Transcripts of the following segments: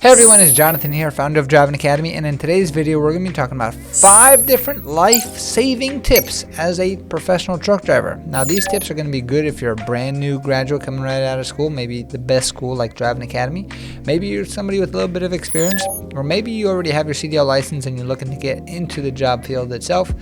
Hey everyone, it's Jonathan here, founder of Driving Academy, and in today's video we're going to be talking about 5 different life-saving tips as a professional truck driver. Now these tips are going to be good if you're a brand new graduate coming right out of school, maybe the best school like Driving Academy. Maybe you're somebody with a little bit of experience, or maybe you already have your CDL license and you're looking to get into the job field itself.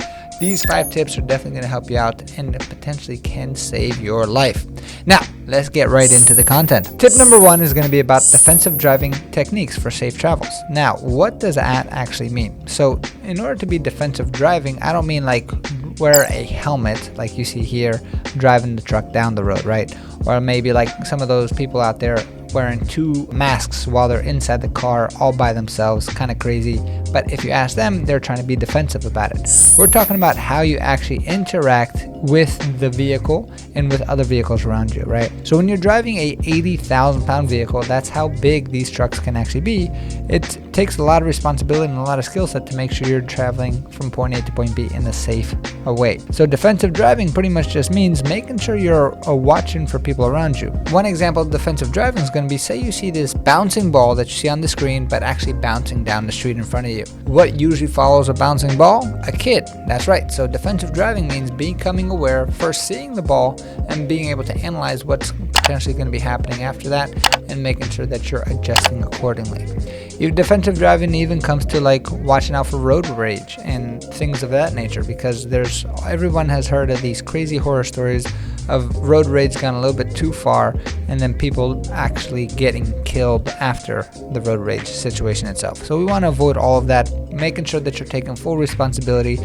These 5 tips are definitely going to help you out and potentially can save your life. Now, let's get right into the content. Tip number 1 is going to be about defensive driving techniques for safe travels. Now, what does that actually mean? So, in order to be defensive driving, I don't mean like wear a helmet like you see here driving the truck down the road, right? Or maybe like some of those people out there wearing 2 masks while they're inside the car all by themselves, kind of crazy. But if you ask them, they're trying to be defensive about it. We're talking about how you actually interact with the vehicle and with other vehicles around you, right? So when you're driving a 80,000 pound vehicle, that's how big these trucks can actually be. It takes a lot of responsibility and a lot of skill set to make sure you're traveling from point A to point B in a safe way. So defensive driving pretty much just means making sure you're watching for people around you. One example of defensive driving is going to be, say you see this bouncing ball that you see on the screen but actually bouncing down the street in front of you. What usually follows a bouncing ball? A kid. That's right. So defensive driving means becoming aware, first seeing the ball and being able to analyze what's potentially going to be happening after that and making sure that you're adjusting accordingly. If defensive driving even comes to like watching out for road rage and things of that nature, because everyone has heard of these crazy horror stories of road rage gone a little bit too far and then people actually getting killed after the road rage situation itself. So we want to avoid all of that, making sure that you're taking full responsibility.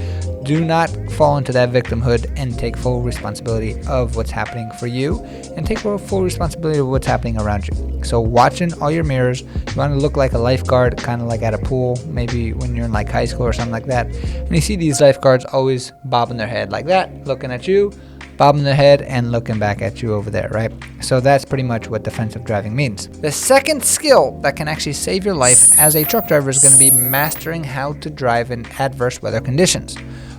Do not fall into that victimhood and take full responsibility of what's happening for you and take full responsibility of what's happening around you. So watching all your mirrors, you want to look like a lifeguard, kind of like at a pool, maybe when you're in like high school or something like that. And you see these lifeguards always bobbing their head like that, looking at you, bobbing their head and looking back at you over there, right? So that's pretty much what defensive driving means. The second skill that can actually save your life as a truck driver is going to be mastering how to drive in adverse weather conditions.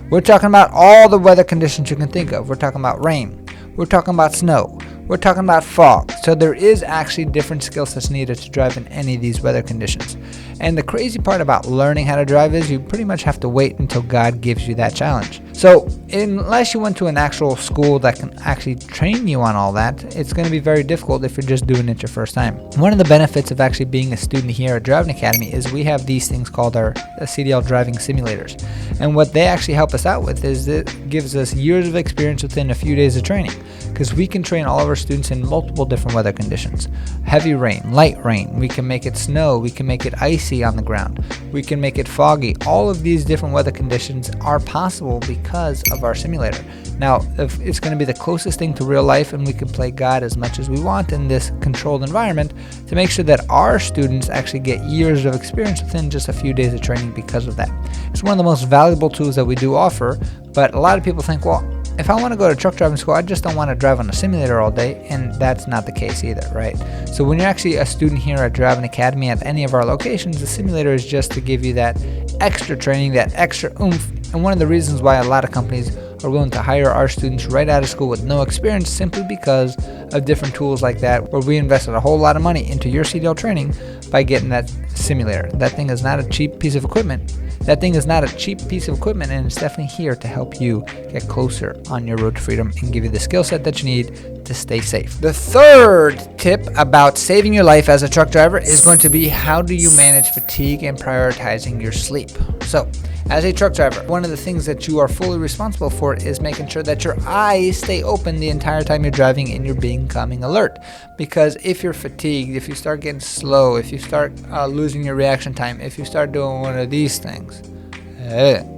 We're talking about all the weather conditions you can think of. We're talking about rain. We're talking about snow. We're talking about fog. So there is actually different skill sets needed to drive in any of these weather conditions. And the crazy part about learning how to drive is you pretty much have to wait until God gives you that challenge. So unless you went to an actual school that can actually train you on all that, it's going to be very difficult if you're just doing it your first time. One of the benefits of actually being a student here at Driving Academy is we have these things called our CDL driving simulators. And what they actually help us out with is it gives us years of experience within a few days of training, because we can train all of our students in multiple different weather conditions. Heavy rain, light rain, we can make it snow, we can make it icy on the ground, we can make it foggy. All of these different weather conditions are possible because of our simulator. Now, if it's going to be the closest thing to real life, and we can play God as much as we want in this controlled environment to make sure that our students actually get years of experience within just a few days of training because of that. It's one of the most valuable tools that we do offer, but a lot of people think, well, if I want to go to truck driving school, I just don't want to drive on a simulator all day, and that's not the case either, right? So when you're actually a student here at Driving Academy at any of our locations, the simulator is just to give you that extra training, that extra oomph. And one of the reasons why a lot of companies are willing to hire our students right out of school with no experience, simply because of different tools like that, where we invested a whole lot of money into your CDL training by getting that simulator. That thing is not a cheap piece of equipment. That thing is not a cheap piece of equipment, and it's definitely here to help you get closer on your road to freedom and give you the skill set that you need to stay safe. The third tip about saving your life as a truck driver is going to be how do you manage fatigue and prioritizing your sleep. So, as a truck driver, one of the things that you are fully responsible for is making sure that your eyes stay open the entire time you're driving and you're becoming alert. Because if you're fatigued, if you start getting slow, if you start losing your reaction time, if you start doing one of these things,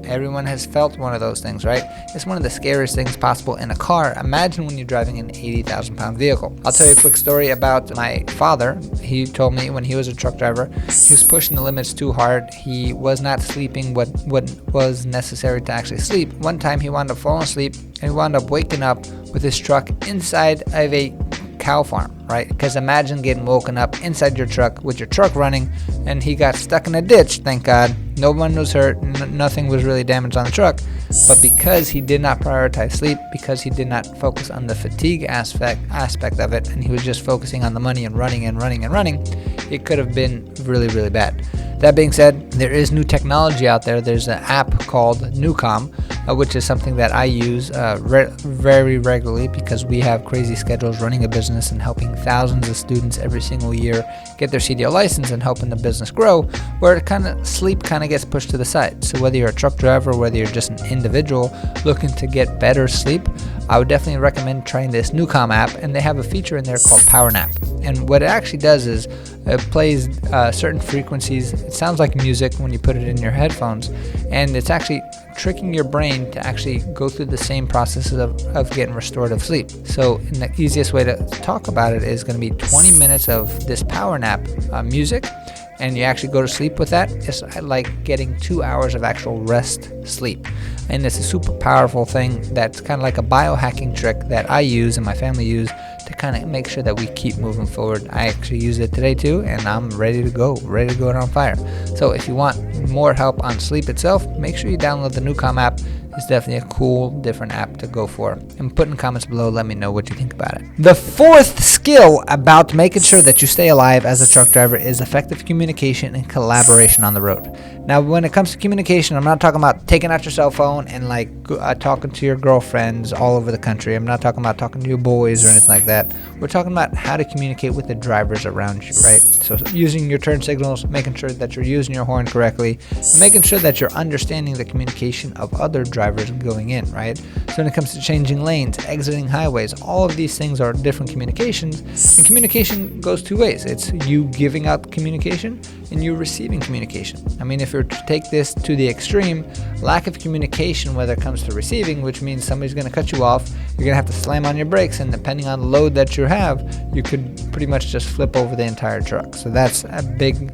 everyone has felt one of those things, right? It's one of the scariest things possible in a car. Imagine when you're driving an 80,000 pound vehicle. I'll tell you a quick story about my father. He told me when he was a truck driver, he was pushing the limits too hard. He was not sleeping what was necessary to actually sleep. One time he wound up falling asleep and he wound up waking up with his truck inside of a cow farm, right? Because imagine getting woken up inside your truck with your truck running, and he got stuck in a ditch. Thank God no one was hurt, nothing was really damaged on the truck, But because he did not prioritize sleep, because he did not focus on the fatigue aspect of it, and he was just focusing on the money and running, it could have been really, really bad. That being said, there is new technology out there. There's an app called Newcom, which is something that I use very regularly because we have crazy schedules running a business and helping thousands of students every single year get their CDL license and helping the business grow, where sleep gets pushed to the side. So whether you're a truck driver, whether you're just an individual looking to get better sleep, I would definitely recommend trying this Newcom app, and they have a feature in there called Power Nap. And what it actually does is it plays certain frequencies. It sounds like music when you put it in your headphones, and it's actually tricking your brain to actually go through the same processes of getting restorative sleep. So the easiest way to talk about it is going to be 20 minutes of this Power Nap music, and you actually go to sleep with that. It's like getting 2 hours of actual rest sleep. And it's a super powerful thing that's kind of like a biohacking trick that I use and my family use to kind of make sure that we keep moving forward. I actually use it today too, and I'm ready to go it on fire. So if you want more help on sleep itself, make sure you download the Newcom app. It's definitely a cool, different app to go for. And put in comments below, let me know what you think about it. The fourth skill about making sure that you stay alive as a truck driver is effective communication and collaboration on the road. Now, when it comes to communication, I'm not talking about taking out your cell phone and talking to your girlfriends all over the country. I'm not talking about talking to your boys or anything like that. We're talking about how to communicate with the drivers around you, right? So using your turn signals, making sure that you're using your horn correctly, and making sure that you're understanding the communication of other drivers going in, right? So when it comes to changing lanes, exiting highways, all of these things are different communications, and communication goes two ways. It's you giving out communication and you receiving communication. I mean, if you're to take this to the extreme, lack of communication whether it comes to receiving, which means somebody's going to cut you off, you're going to have to slam on your brakes, and depending on the load that you have, you could pretty much just flip over the entire truck. So that's a big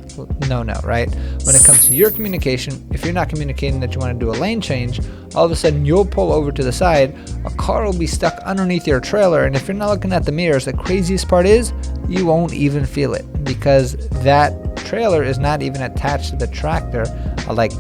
no-no, right? When it comes to your communication, if you're not communicating that you want to do a lane change, all of a sudden you'll pull over to the side, a car will be stuck underneath your trailer, and if you're not looking at the mirrors, the craziest part is you won't even feel it because that trailer is not even attached to the tractor,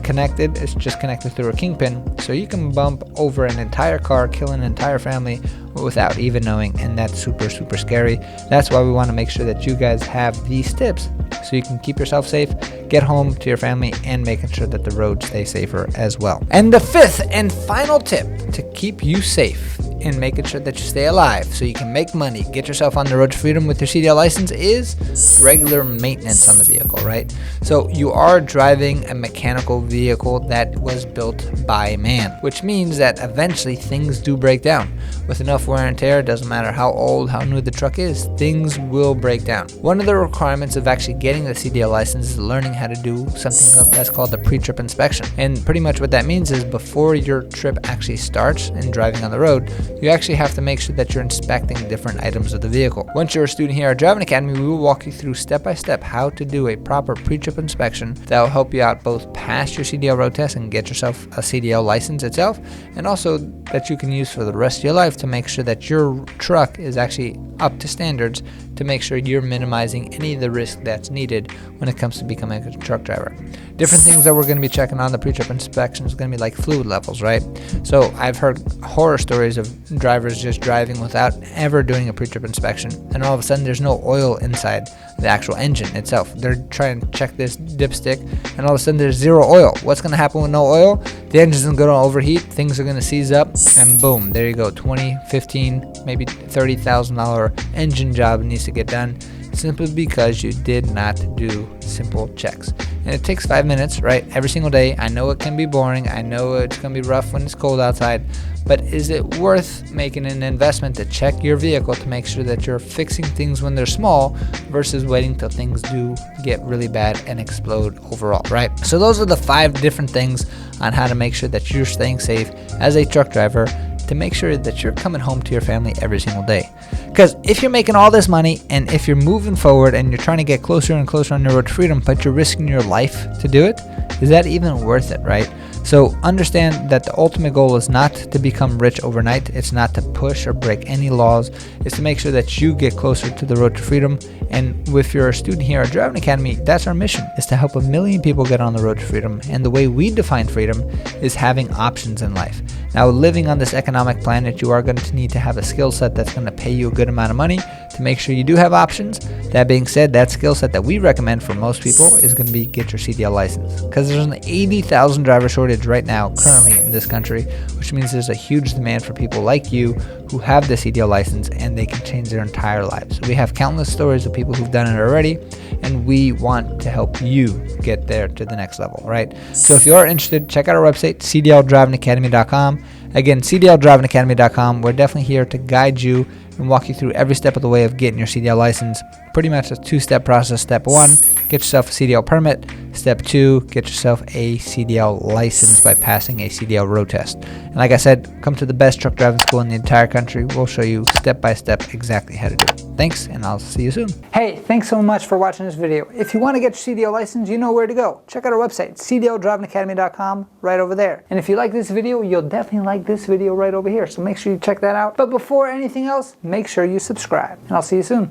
connected. It's just connected through a kingpin, so you can bump over an entire car, kill an entire family without even knowing, and that's super scary. That's why we want to make sure that you guys have these tips so you can keep yourself safe, get home to your family, and making sure that the roads stay safer as well. And the fifth and final tip to keep you safe and making sure that you stay alive so you can make money, get yourself on the road to freedom with your CDL license is regular maintenance on the vehicle, right? So you are driving a mechanical vehicle that was built by man, which means that eventually things do break down. With enough wear and tear, it doesn't matter how old, how new the truck is, things will break down. One of the requirements of actually getting the CDL license is learning how to do something that's called the pre-trip inspection. And pretty much what that means is before your trip actually starts and driving on the road, you actually have to make sure that you're inspecting different items of the vehicle. Once you're a student here at Driving Academy, we will walk you through step by step how to do a proper pre-trip inspection that will help you out both pass your CDL road test and get yourself a CDL license itself, and also that you can use for the rest of your life to make sure that your truck is actually up to standards to make sure you're minimizing any of the risk that's needed when it comes to becoming a truck driver. Different things that we're going to be checking on the pre-trip inspection is going to be like fluid levels, right? So I've heard horror stories of drivers just driving without ever doing a pre-trip inspection, and all of a sudden there's no oil inside the actual engine itself. They're trying to check this dipstick, and all of a sudden there's zero oil. What's going to happen with no oil? The engine's going to overheat, things are going to seize up, and boom, there you go. $20, $15, maybe $30,000 engine job needs to get done simply because you did not do simple checks. And it takes 5 minutes, right? Every single day. I know it can be boring. I know it's going to be rough when it's cold outside. But is it worth making an investment to check your vehicle to make sure that you're fixing things when they're small versus waiting till things do get really bad and explode overall, right? So those are the 5 different things on how to make sure that you're staying safe as a truck driver to make sure that you're coming home to your family every single day. Because if you're making all this money and if you're moving forward and you're trying to get closer and closer on your road to freedom, but you're risking your life to do it, is that even worth it, right? So understand that the ultimate goal is not to become rich overnight. It's not to push or break any laws. It's to make sure that you get closer to the road to freedom. And if you're a student here at Driving Academy, that's our mission, is to help 1 million people get on the road to freedom. And the way we define freedom is having options in life. Now, living on this economic planet, you are going to need to have a skill set that's going to pay you a good amount of money to make sure you do have options. That being said, that skill set that we recommend for most people is going to be get your CDL license, because there's an 80,000 driver shortage right now currently in this country, which means there's a huge demand for people like you who have the CDL license and they can change their entire lives. We have countless stories of people who've done it already, and we want to help you get there to the next level, right? So if you are interested, check out our website, cdldrivingacademy.com. Again, cdldrivingacademy.com. We're definitely here to guide you and walk you through every step of the way of getting your CDL license. Pretty much a 2-step process. Step 1, get yourself a CDL permit. Step 2, get yourself a CDL license by passing a CDL road test. And like I said, come to the best truck driving school in the entire country. We'll show you step by step exactly how to do it. Thanks, and I'll see you soon. Hey, thanks so much for watching this video. If you want to get your CDL license, you know where to go. Check out our website, cdldrivingacademy.com, right over there. And if you like this video, you'll definitely like this video right over here. So make sure you check that out. But before anything else, make sure you subscribe. And I'll see you soon.